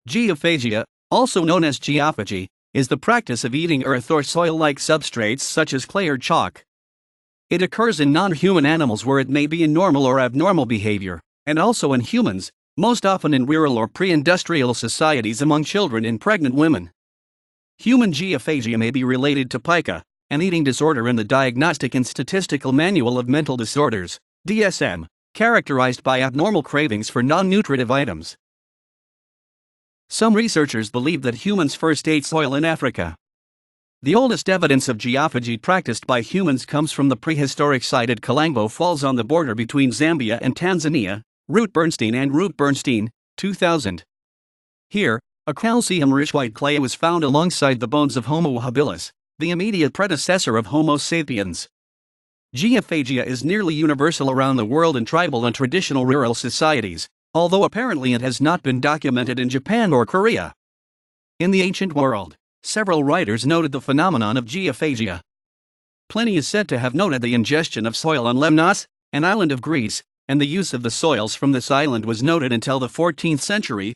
Geophagia, also known as geophagy, is the practice of eating earth or soil-like substrates such as clay or chalk. It occurs in non-human animals where it may be in normal or abnormal behavior, and also in humans, most often in rural or pre-industrial societies among children and pregnant women. Human geophagia may be related to pica, an eating disorder in the Diagnostic and Statistical Manual of Mental Disorders, DSM, characterized by abnormal cravings for non-nutritive items. Some researchers believe that humans first ate soil in Africa. The oldest evidence of geophagy practiced by humans comes from the prehistoric site at Kalango Falls on the border between Zambia and Tanzania, Root Bernstein, 2000. Here, a calcium-rich white clay was found alongside the bones of Homo habilis, the immediate predecessor of Homo sapiens. Geophagia is nearly universal around the world in tribal and traditional rural societies, although apparently it has not been documented in Japan or Korea. In the ancient world, several writers noted the phenomenon of geophagia. Pliny is said to have noted the ingestion of soil on Lemnos, an island of Greece, and the use of the soils from this island was noted until the 14th century.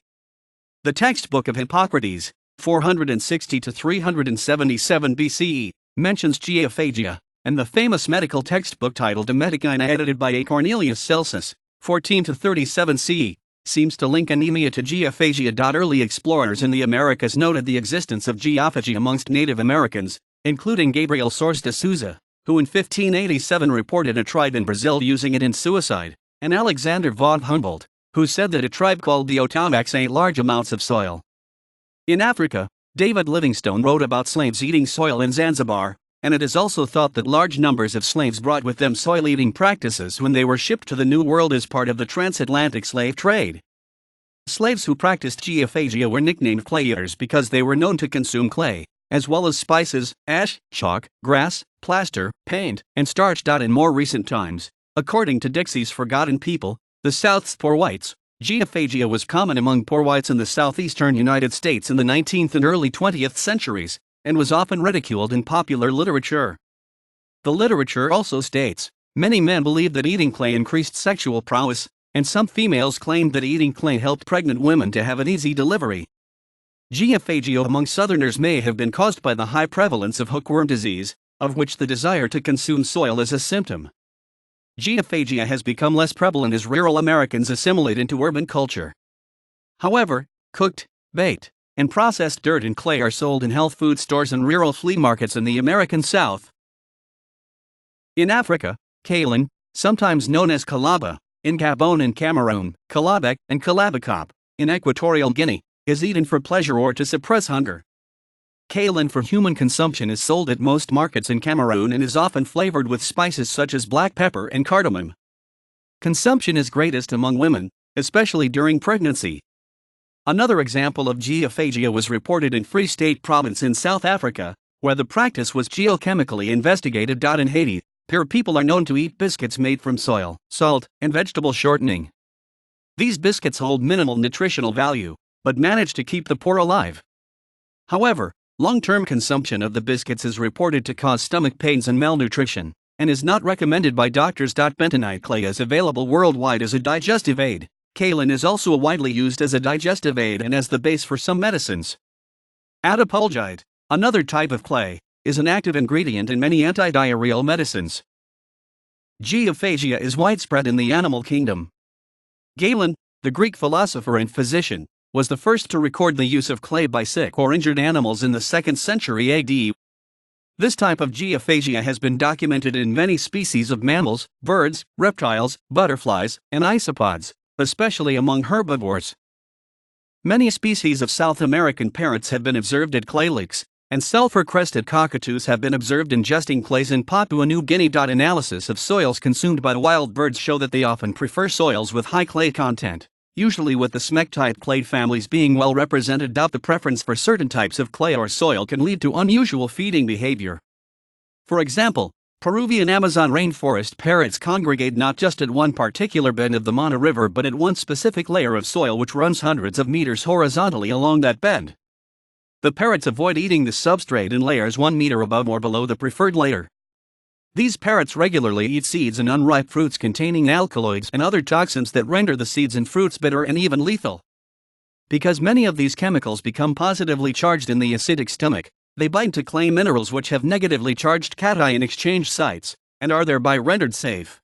The textbook of Hippocrates, 460 to 377 BCE, mentions geophagia, and the famous medical textbook titled De Medicina edited by A. Cornelius Celsus, 14 to 37 CE, seems to link anemia to geophagia. Early explorers in the Americas noted the existence of geophagy amongst Native Americans, including Gabriel Soares de Souza, who in 1587 reported a tribe in Brazil using it in suicide, and Alexander von Humboldt, who said that a tribe called the Otavacs ate large amounts of soil. In Africa, David Livingstone wrote about slaves eating soil in Zanzibar, and it is also thought that large numbers of slaves brought with them soil-eating practices when they were shipped to the New World as part of the transatlantic slave trade. Slaves who practiced geophagia were nicknamed clay eaters because they were known to consume clay, as well as spices, ash, chalk, grass, plaster, paint, and starch. In more recent times, according to Dixie's Forgotten People, the South's poor whites, geophagia was common among poor whites in the southeastern United States in the 19th and early 20th centuries, and was often ridiculed in popular literature. The literature also states, many men believed that eating clay increased sexual prowess, and some females claimed that eating clay helped pregnant women to have an easy delivery. Geophagia among Southerners may have been caused by the high prevalence of hookworm disease, of which the desire to consume soil is a symptom. Geophagia has become less prevalent as rural Americans assimilate into urban culture. However, cooked, baked, and processed dirt and clay are sold in health food stores and rural flea markets in the American South. In Africa, kaolin, sometimes known as kalaba, in Gabon and Cameroon, kalabek and kalabakop, in Equatorial Guinea, is eaten for pleasure or to suppress hunger. Kaolin for human consumption is sold at most markets in Cameroon and is often flavored with spices such as black pepper and cardamom. Consumption is greatest among women, especially during pregnancy. Another example of geophagia was reported in Free State Province in South Africa, where the practice was geochemically investigated. In Haiti, poor people are known to eat biscuits made from soil, salt, and vegetable shortening. These biscuits hold minimal nutritional value, but manage to keep the poor alive. However, long-term consumption of the biscuits is reported to cause stomach pains and malnutrition, and is not recommended by doctors. Bentonite clay is available worldwide as a digestive aid. Kaolin is also widely used as a digestive aid and as the base for some medicines. Adipolgite, another type of clay, is an active ingredient in many anti-diarrheal medicines. Geophagia is widespread in the animal kingdom. Galen, the Greek philosopher and physician, was the first to record the use of clay by sick or injured animals in the 2nd century AD. This type of geophagia has been documented in many species of mammals, birds, reptiles, butterflies, and isopods, especially among herbivores. Many species of South American parrots have been observed at clay lakes, and sulfur-crested cockatoos have been observed ingesting clays in Papua New Guinea. Analysis of soils consumed by wild birds show that they often prefer soils with high clay content, usually with the smectite clade families being well represented. The preference for certain types of clay or soil can lead to unusual feeding behavior. For example, Peruvian Amazon rainforest parrots congregate not just at one particular bend of the Mana River but at one specific layer of soil which runs hundreds of meters horizontally along that bend. The parrots avoid eating the substrate in layers 1 meter above or below the preferred layer. These parrots regularly eat seeds and unripe fruits containing alkaloids and other toxins that render the seeds and fruits bitter and even lethal. Because many of these chemicals become positively charged in the acidic stomach, they bind to clay minerals which have negatively charged cation exchange sites, and are thereby rendered safe.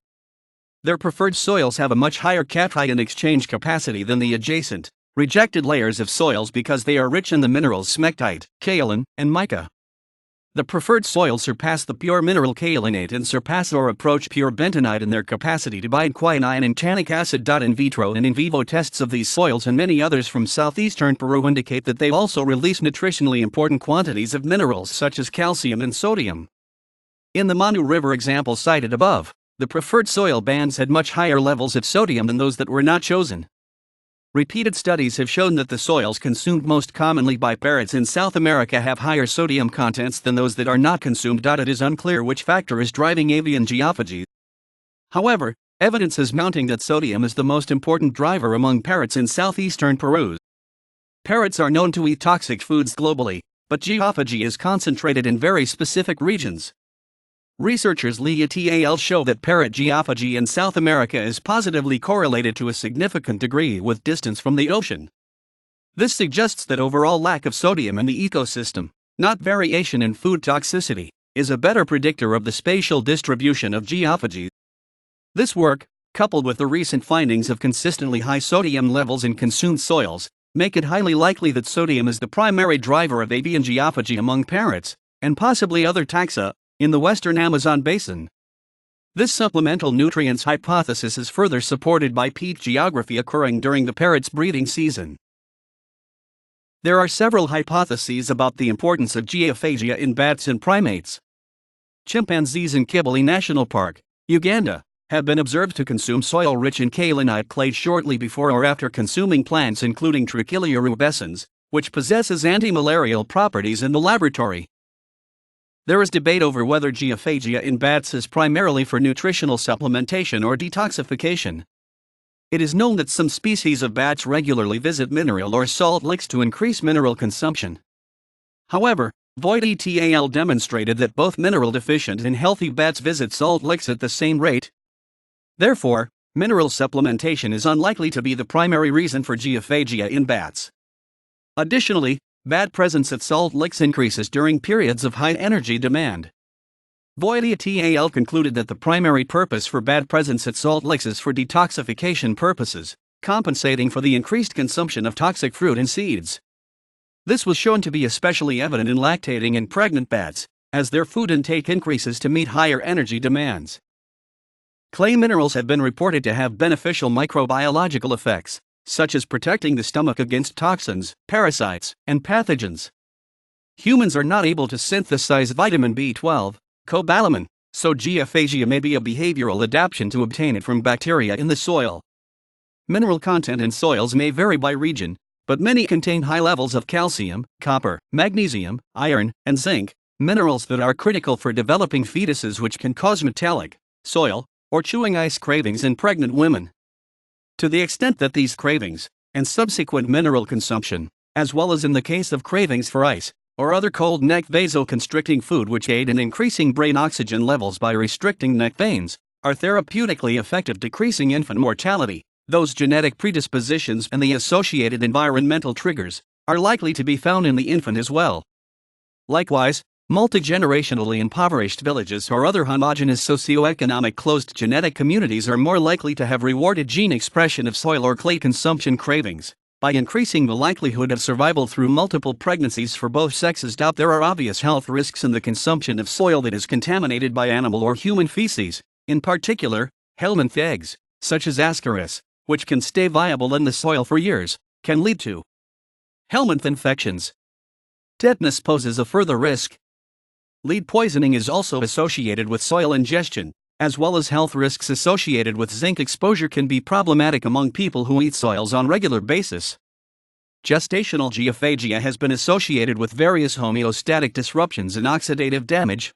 Their preferred soils have a much higher cation exchange capacity than the adjacent, rejected layers of soils because they are rich in the minerals smectite, kaolin, and mica. The preferred soils surpass the pure mineral kaolinate and surpass or approach pure bentonite in their capacity to bind quinine and tannic acid. In vitro and in vivo tests of these soils and many others from southeastern Peru indicate that they also release nutritionally important quantities of minerals such as calcium and sodium. In the Manu River example cited above, the preferred soil bands had much higher levels of sodium than those that were not chosen. Repeated studies have shown that the soils consumed most commonly by parrots in South America have higher sodium contents than those that are not consumed. It is unclear which factor is driving avian geophagy. However, evidence is mounting that sodium is the most important driver among parrots in southeastern Peru. Parrots are known to eat toxic foods globally, but geophagy is concentrated in very specific regions. Researchers Lee et al. Show that parrot geophagy in South America is positively correlated to a significant degree with distance from the ocean. This suggests that overall lack of sodium in the ecosystem, not variation in food toxicity, is a better predictor of the spatial distribution of geophagy. This work, coupled with the recent findings of consistently high sodium levels in consumed soils, make it highly likely that sodium is the primary driver of avian geophagy among parrots, and possibly other taxa, in the western Amazon basin. This supplemental nutrients hypothesis is further supported by peat geography occurring during the parrot's breeding season. There are several hypotheses about the importance of geophagia in bats and primates. Chimpanzees in Kibale National Park, Uganda, have been observed to consume soil rich in kaolinite clay shortly before or after consuming plants including Trichilia rubescens, which possesses anti-malarial properties in the laboratory. There is debate over whether geophagia in bats is primarily for nutritional supplementation or detoxification. It is known that some species of bats regularly visit mineral or salt licks to increase mineral consumption. However, Voigt et al. Demonstrated that both mineral deficient and healthy bats visit salt licks at the same rate. Therefore, mineral supplementation is unlikely to be the primary reason for geophagia in bats. Additionally, bat presence at salt licks increases during periods of high energy demand. Voigt et al. Concluded that the primary purpose for bat presence at salt licks is for detoxification purposes, compensating for the increased consumption of toxic fruit and seeds. This was shown to be especially evident in lactating and pregnant bats, as their food intake increases to meet higher energy demands. Clay minerals have been reported to have beneficial microbiological effects, such as protecting the stomach against toxins, parasites, and pathogens. Humans are not able to synthesize vitamin B12, cobalamin, so geophagia may be a behavioral adaptation to obtain it from bacteria in the soil. Mineral content in soils may vary by region, but many contain high levels of calcium, copper, magnesium, iron, and zinc, minerals that are critical for developing fetuses, which can cause metallic, soil, or chewing ice cravings in pregnant women. To the extent that these cravings, and subsequent mineral consumption, as well as in the case of cravings for ice, or other cold neck vasoconstricting food which aid in increasing brain oxygen levels by restricting neck veins, are therapeutically effective decreasing infant mortality, those genetic predispositions and the associated environmental triggers are likely to be found in the infant as well. Likewise, multi-generationally impoverished villages or other homogeneous socioeconomic closed genetic communities are more likely to have rewarded gene expression of soil or clay consumption cravings, by increasing the likelihood of survival through multiple pregnancies for both sexes. There are obvious health risks in the consumption of soil that is contaminated by animal or human feces, in particular, helminth eggs, such as Ascaris, which can stay viable in the soil for years, can lead to helminth infections. Tetanus poses a further risk. Lead poisoning is also associated with soil ingestion, as well as health risks associated with zinc exposure can be problematic among people who eat soils on a regular basis. Gestational geophagia has been associated with various homeostatic disruptions and oxidative damage,